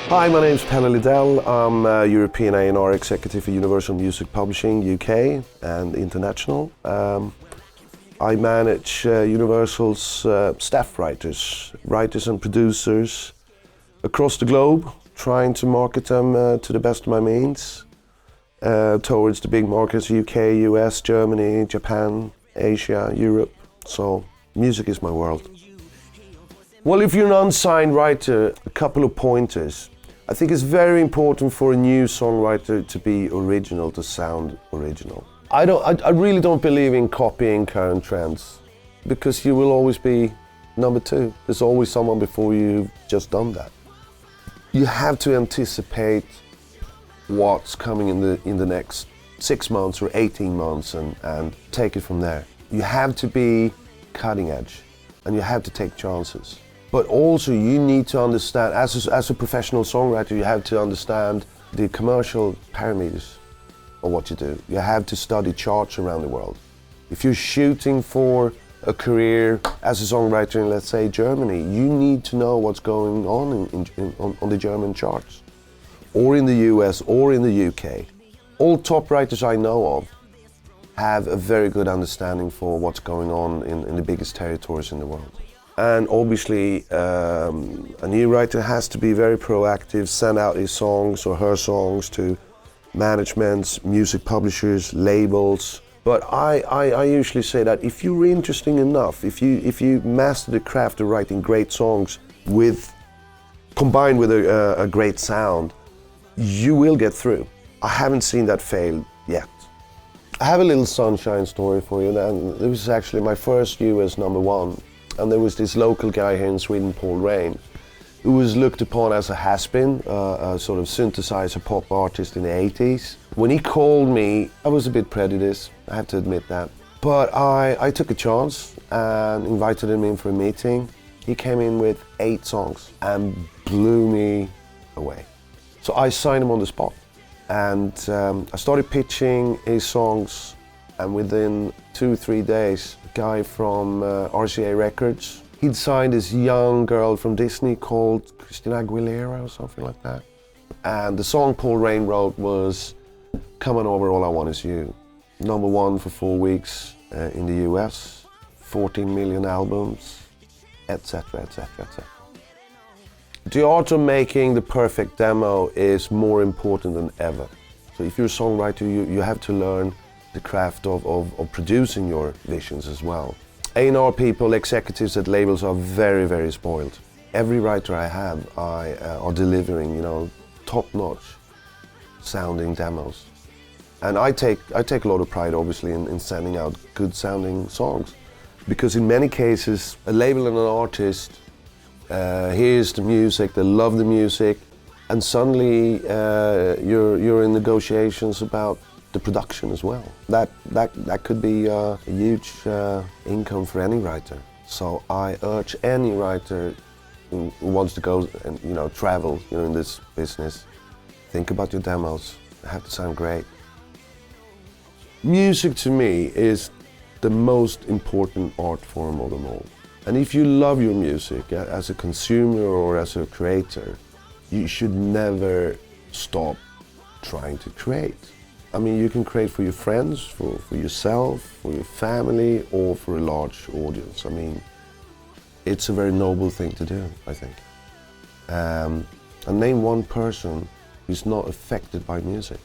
Hi, my name's Pelle Lidell. I'm a European A&R Executive for Universal Music Publishing, UK and international. I manage Universal's staff writers and producers across the globe, trying to market them to the best of my means towards the big markets: UK, US, Germany, Japan, Asia, Europe. So music is my world. Well, if you're an unsigned writer, a couple of pointers. I think it's very important for a new songwriter to be original, to sound original. I really don't believe in copying current trends, because you will always be number two. There's always someone before you who've just done that. You have to anticipate what's coming in the next 6 months or 18 months and take it from there. You have to be cutting edge and you have to take chances. But also you need to understand, as a professional songwriter, you have to understand the commercial parameters of what you do. You have to study charts around the world. If you're shooting for a career as a songwriter in, let's say, Germany, you need to know what's going on the German charts, or in the US, or in the UK. All top writers I know of have a very good understanding for what's going on in the biggest territories in the world. And obviously, a new writer has to be very proactive, send out his songs or her songs to managements, music publishers, labels. But I usually say that if you're interesting enough, if you master the craft of writing great songs combined with a great sound, you will get through. I haven't seen that fail yet. I have a little sunshine story for you, and this was actually my first US #1. And there was this local guy here in Sweden, Paul Rain, who was looked upon as a has-been, a sort of synthesizer pop artist in the 80s. When he called me, I was a bit prejudiced, I have to admit that. But I took a chance and invited him in for a meeting. He came in with 8 songs and blew me away. So I signed him on the spot. And I started pitching his songs, and within 2-3 days, a guy from RCA Records, he'd signed this young girl from Disney called Christina Aguilera or something like that. And the song Paul Rain wrote was "Come On Over, All I Want Is You." #1 for 4 weeks in the US, 14 million albums, etc., etc., etc. The art of making the perfect demo is more important than ever. So if you're a songwriter, you have to learn the craft of producing your visions as well. A&R people, executives at labels are very, very spoiled. Every writer I have are delivering, top-notch sounding demos. And I take a lot of pride, obviously, in sending out good sounding songs. Because in many cases, a label and an artist hears the music, they love the music, and suddenly you're in negotiations about the production as well. That could be a huge income for any writer. So I urge any writer who wants to go and travel in this business, think about your demos. They have to sound great. Music to me is the most important art form of them all. And if you love your music as a consumer or as a creator, you should never stop trying to create. I mean, you can create for your friends, for yourself, for your family, or for a large audience. I mean, it's a very noble thing to do, I think. And name one person who's not affected by music.